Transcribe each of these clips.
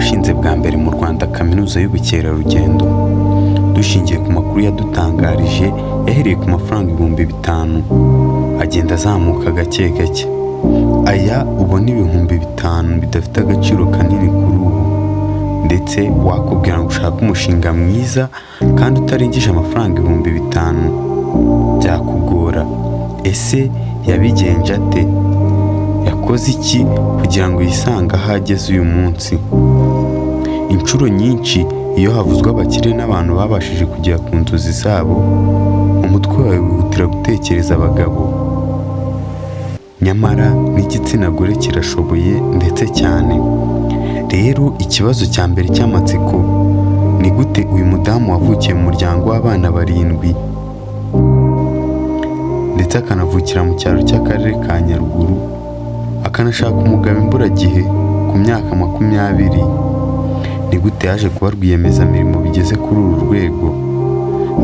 washinze bwa mbere mu Rwanda kaminuza y'ubukerarugendo. Dushingiye ku makuru yadutangarije, yahereye ku mafaranga 5,000 agenda azamuka gake gake. Aya ubona 5,000 bidafite agaciro kanini kuri ubu, ndetse wakubwira ngo ushaka umushinga mwiza kandi utarengeje amafaranga 5,000 byakugora. Ese yabigenje ate? Yakoze iki kugira ngo yisange aho ageze uyu munsi? Inshuro nyinshi iyo havuzwe abakire n'abantu babashije kugera ku nzozi zabo, umutwe wawe wihutira gutekereza abagabo. Nyamara n'igitsina gore kirashoboye ndetse cyane. Rero ikibazo cya mbere cy'amatsiko ni gute uyu mudamu wavukiye mu muryango w'abana 7 ndetse akanavukira mu cyaro cy'akarere ka Nyaruguru, akanashaka umugabo imburagihe ku myaka 20, ni gute yaje kuba rwiyemezamirimo bigeze kuri uru rwego,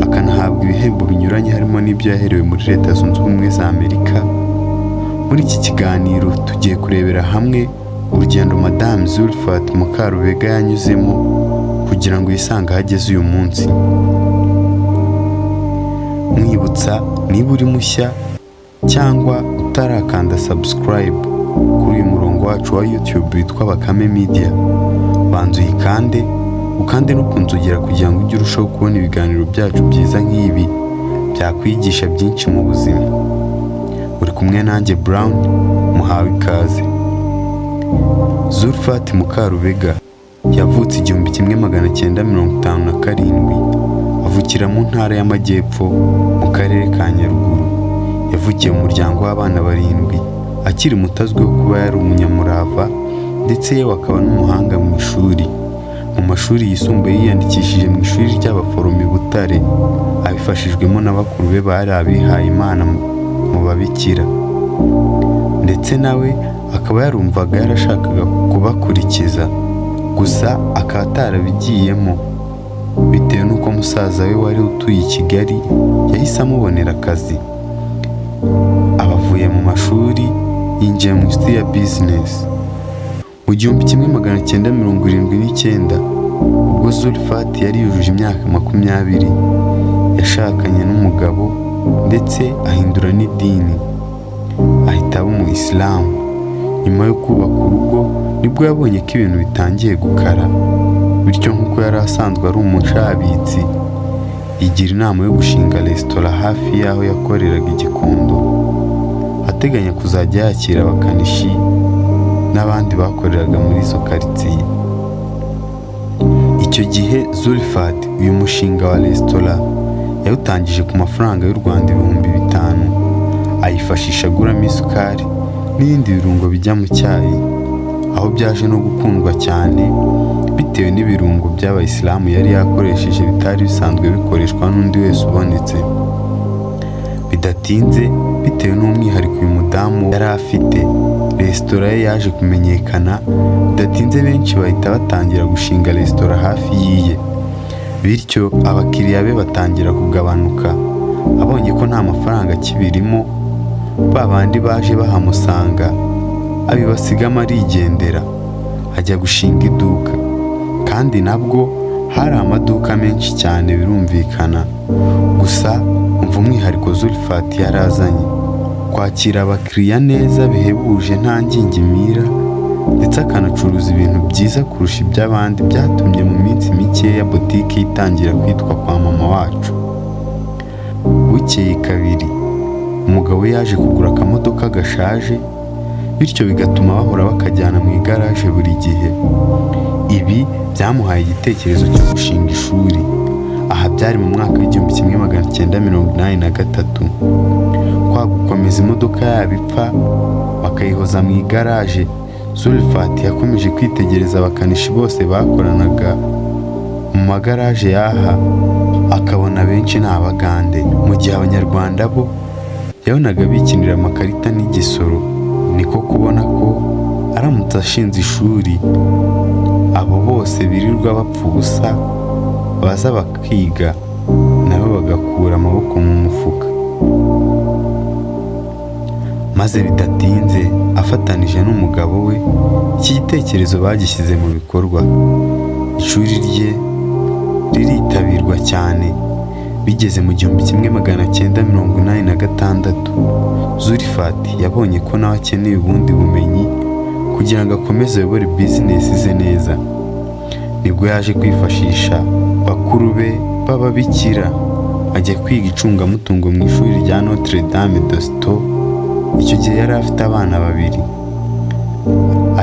akanahabwa ibihembo binyuranye harimo n'ibyo yaherewe muri Leta Zunze Ubumwe za Amerika? Muri iki kiganiro tugiye kurebera hamwe urugendo Madame Zulfat Mukarubega yanyuzemo kugira ngo yisange aho ageze uyu munsi. Mwibutsa, niba uri mushya cyangwa utarakanda subscribe kuri uyu murongo wacu wa YouTube witwa Bakame Media, banza uyikande, ukande no kunzogera kugira ngo ujye urushaho kubona ibiganiro byacu byiza nk'ibi byakwigisha byinshi mu buzima. Uri kumwe nanjye Brown, muhawe ikaze. Zulfat Mukarubega yavutse 1957, avukira mu ntara y'Amajyepfo mu karere ka Nyaruguru. Yavukiye mu muryango w'abana 7, akiri muto azwiho kuba yari umunyamurava ndetse yewe akaba n'umuhanga mu ishuri. Mu mashuri yisumbuye yiyandikishije mu ishuri ry'abaforomo i Butare, abifashijwemo n'abakuru be bari abihaye Imana mu babikira, ndetse nawe akaba yarumvaga yarashakaga kubakurikiza, gusa akaba atarabigiyemo bitewe n'uko musaza we wari utuye i Kigali yahise amubonera akazi. Abavuye mu mashuri yinjiye mu isi ya business. Mu 1979, ubwo Zulfat yari yujuje imyaka 20, yashakanye n'umugabo ndetse ahindura n'idini, ahita aba umuyisilamu. Nyuma yo kubaka urugo nibwo yabonye ko ibintu bitangiye gukara, bityo nk'uko yari asanzwe ari umunshabitsi, yigira inama yo gushinga resitora hafi y'aho yakoreraga i Gikondo, ateganya kuzajya yakira abakanishi n'abandi bakoreraga muri izo karitsiye. Icyo gihe Zulfat uyu mushinga wa resitora yawutangije ku mafaranga y'u Rwanda 5,000, ayifashisha aguramo isukari n'ibindi birungo bijya mu cyayi, aho byaje no gukundwa cyane bitewe n'ibirungo by'abayisilamu yari yakoresheje bitari bisanzwe bikoreshwa n'undi wese ubonetse. Bidatinze, bitewe n'umwihariko uyu mudamu yari afite, resitora ye yaje kumenyekana. Bidatinze benshi bahita batangira gushinga resitora hafi yiye, bityo abakiriya be batangira kugabanuka. Abonye ko nta mafaranga akibirimo, ba bandi baje bahamusanga abibasigamo arigendera, ajya gushinga iduka, kandi nabwo hari amaduka menshi cyane birumvikana. Gusa umva umwihariko Zulfat yarazanye: kwakira abakiriya neza bihebuje nta ngingimira, ndetse akanacuruza ibintu byiza kurusha iby'abandi, byatumye mu minsi mikeya botike itangira kwitwa kwa mama wacu. Bukeye kabiri, umugabo yaje kugura akamodoka gashaje, bityo bigatuma bahora bakajyana mu igaraje buri gihe. Ibi byamuhaye igitekerezo cyo gushinga ishuri. Aha byari mu mwaka w'1983. Kwa gukomeza imodoka yabo ipfa bakayihoza mu igaraje, Zulfat yakomeje kwitegereza abakanishi bose bakoranaga mu magaraje yaha, akabona benshi ni abagande, mu gihe abanyarwanda bo yabonaga bikinira amakarita n'igisoro. Niko kubona ko aramutse ashinze ishuri, abo bose birirwa bapfa ubusa baza bakiga nabo bagakura amaboko mu mufuka. maze bidatinze afatanije n'umugabo we iki gitekerezo bagishyize mu bikorwa. Ishuri rye riritabirwa cyane. Bigeze mu 1986 Zulfat yabonye ko nawe akeneye ubundi bumenyi kugira ngo akomeze ayobore bizinesi ze neza. Nibwo yaje kwifashisha bakuru be b'ababikira ajya kwiga icungamutungo mu ishuri rya Notre Dame de Sto. Icyo gihe yari afite abana 2,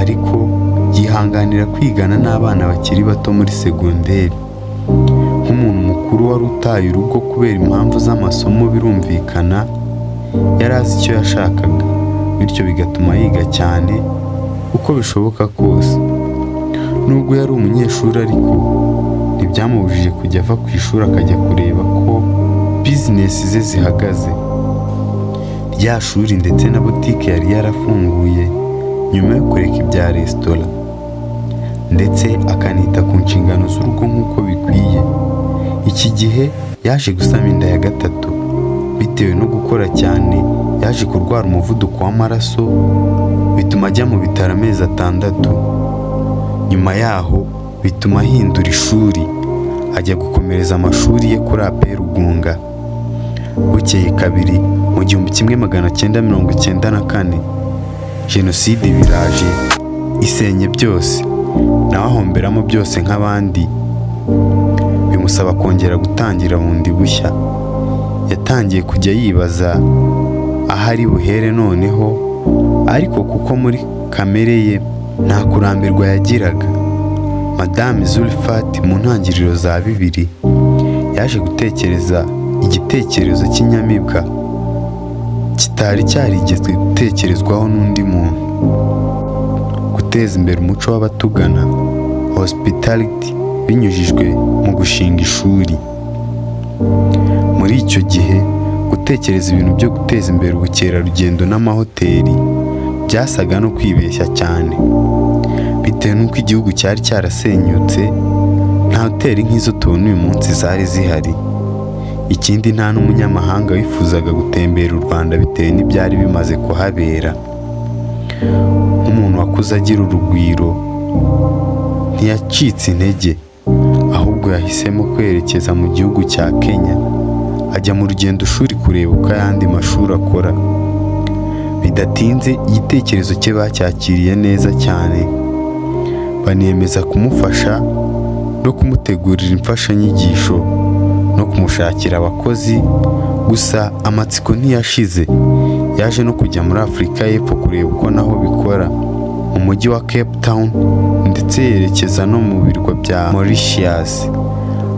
ariko yihanganira kwigana n'abana bakiri bato muri segonderi. Nk'umuntu mukuru wari utaye urugo kubera impamvu z'amasomo, birumvikana yari azi icyo yashakaga, bityo bigatuma yiga cyane uko bishoboka kose. Nubwo yari umunyeshuri ariko ntibyamubujije kujya ava ku ishuri akajya kureba ko bizinesi ze zihagaze. Rya shuri ndetse na butike yari yarafunguye nyuma yo kureka ibya resitora, ndetse akanita ku nshingano z'urugo nk'uko bikwiye. Iki gihe yaje gusama inda ya 3. Bitewe no gukora cyane yaje kurwara umuvuduko w'amaraso, bituma ajya mu bitaro amezi 6. Nyuma yaho bituma ahindura ishuri ajya gukomereza amashuri ye kuri AP Rugunga. Bukeye kabiri mu 1994 Jenoside biraje isenye byose, nawe ahomberamo byose nk'abandi. Bimusaba kongera gutangira bundi bushya. Yatangiye kujya yibaza aho ari buhere noneho, ariko kuko muri kamere ye nta kurambirwa yagiraga, Madame Zulfat mu ntangiriro za 2000 yaje gutekereza igitekerezo cy'inyamibwa kitari cyarigezwe gutekerezwaho n'undi muntu: guteza imbere umuco w'abatugana, hospitality, binyujijwe mu gushinga ishuri. Muri icyo gihe gutekereza ibintu byo guteza imbere ubukerarugendo n'amahoteli byasaga no kwibeshya cyane, bitewe n'uko igihugu cyari cyarasenyutse. Nta hoteli nk'izo tubona uyu munsi zari zihari. Ikindi, nta n'umunyamahanga wifuzaga gutembera u Rwanda bitewe n'ibyari bimaze kuhabera. Nk'umuntu wakuze agira urugwiro, ntiyacitse intege, ahubwo yahisemo kwerekeza mu gihugu cya Kenya, ajya mu rugendo shuri kureba uko ayandi mashuri akora. Bidatinze igitekerezo cye bacyakiriye neza cyane, baniyemeza kumufasha no kumutegurira imfashanyigisho no kumushakira abakozi. Gusa amatsiko ntiyashize, yaje no kujya muri Afurika y'Epfo kureba uko naho bikora, mu mujyi wa Cape Town, ndetse yerekeza no mu birwa bya Mauritius,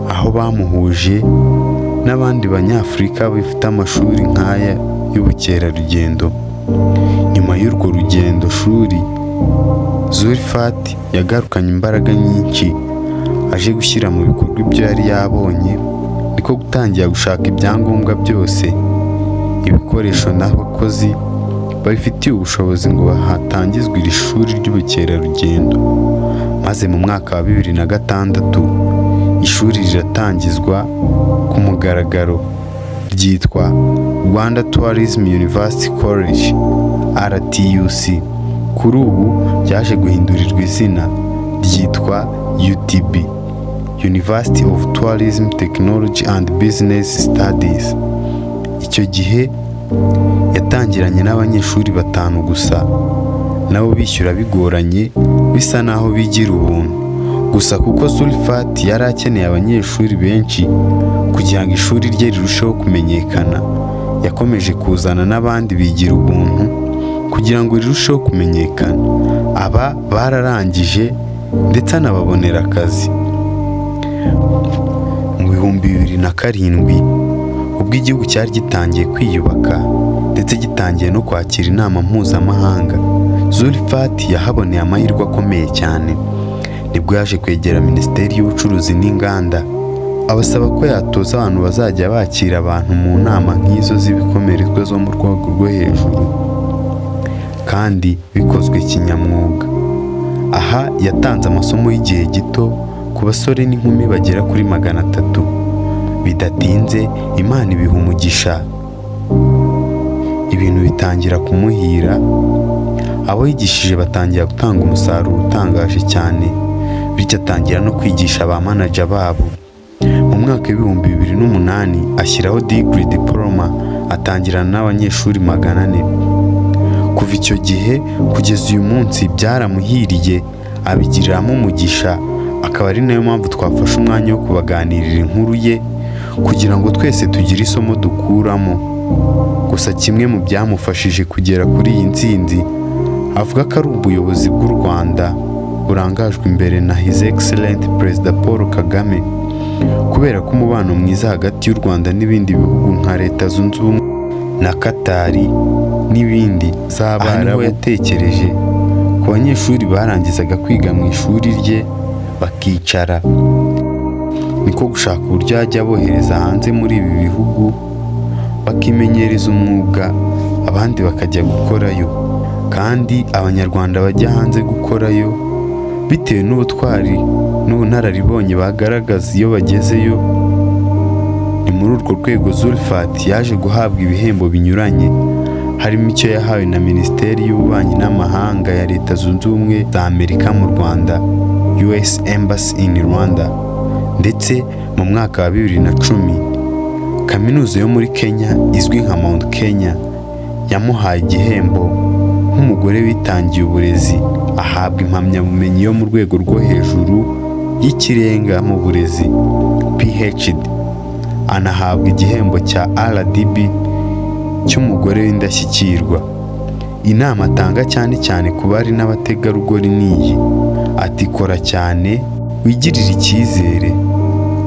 aho bamuhuje n'abandi banyafurika bafite amashuri nk'aya y'ubukerarugendo. Nyuma y'urwo rugendo shuri, Zulfat yagarukanye imbaraga nyinshi, aje gushyira mu bikorwa ibyo yari yabonye, niko gutangira gushaka ibyangombwa byose, ibikoresho n'abakozi babifitiye ubushobozi ngo hatangizwe iri shuri ry'ubukerarugendo. Maze mu mwaka wa 2006 ishuri riratangizwa ku mugaragaro, ryitwa Rwanda Tourism University College RTUC. Kuri ubu ryaje guhindurirwa izina, ryitwa UTB, University of Tourism Technology and Business Studies. Icyo gihe yatangiranye n'abanyeshuri 5 gusa, nabo bishyura bigoranye, bisa naho bigira ubuntu. Gusa kuko Zulfat yari akeneye abanyeshuri benshi kugira ngo ishuri rye rirusheho kumenyekana, yakomeje kuzana n'abandi bigira ubuntu kugira ngo rirusheho kumenyekana. Aba bararangije ndetse anababonera akazi. Mu 2007 ubwo igihugu cyari gitangiye kwiyubaka ndetse gitangiye no kwakira inama mpuzamahanga, Zulfat yahaboneye amahirwe akomeye cyane. Nibwo yaje kwegera Minisiteri y'Ubucuruzi n'Inganda, abasaba ko yatoza abantu bazajya bakira abantu mu nama nk'izo z'ibikomerezwa zo mu rwego rwo hejuru, kandi bikozwe kinyamwuga. Aha yatanze amasomo y'igihe gito ku basore n'inkumi bagera kuri 300. Bidatinze Imana ibiha umugisha. ibintu bitangira kumuhira, abo yigishije batangira gutanga umusaruro utangaje cyane, bityo atangira no kwigisha ba manager babo. Mu mwaka w'ibihumbi 2008 ashyiraho degree diploma, atangirana n'abanyeshuri 400. Kuva icyo gihe kugeza uyu munsi byaramuhiriye, abigiriramo umugisha, akaba ari nayo mpamvu twafashe umwanya wo kubaganirira inkuru ye kugira ngo twese tugire isomo dukuramo. Gusa kimwe mu byamufashije kugera kuri iyi ntsinzi, avuga ko ari ubuyobozi bw'u Rwanda burangajwe imbere na His Excellent Perezida Paul Kagame, kubera ko umubano mwiza hagati y'u Rwanda n'ibindi bihugu nka Leta Zunze Ubumwe na Katari n'ibindi z'Abarabu yatekereje ku banyeshuri barangizaga kwiga mu ishuri rye bakicara, niko gushaka uburyo yajya abohereza hanze muri ibi bihugu bakimenyereza umwuga, abandi bakajya gukorayo. Kandi abanyarwanda bajya hanze gukorayo bitewe n'ubutwari n'ubunararibonye bagaragaza iyo bagezeyo. Ni muri urwo rwego Zulfat yaje guhabwa ibihembo binyuranye, harimo icyo yahawe na Minisiteri y'Ububanyi n'Amahanga ya Leta Zunze Ubumwe za Amerika mu Rwanda, US Embassy in Rwanda. Ndetse mu mwaka wa 2010 kaminuza yo muri Kenya izwi nka Mount Kenya yamuhaye igihembo nk'umugore witangiye uburezi, ahabwa impamyabumenyi yo mu rwego rwo hejuru y'ikirenga mu burezi PhD, anahabwa igihembo cya RDB cy'umugore w'indashyikirwa. Inama atanga cyane cyane ku bari n'abategarugori niyi: ati kora cyane, wigirire icyizere,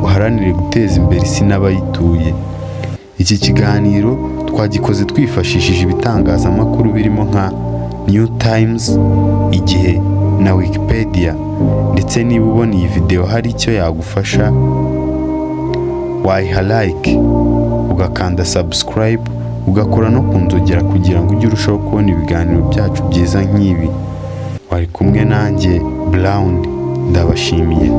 uharanire guteza imbere isi n'abayituye. Iki kiganiro twagikoze twifashishije ibitangazamakuru birimo nka New Times, Igihe na Wikipedia. Ndetse niba ubona iyi video hari icyo yagufasha, wayiha like, ugakanda subscribe, ugakora no kunzogera kugira ngo ujye urushaho kubona ibiganiro byacu byiza nk'ibi. Wari kumwe nanjye Brown, ndabashimiye.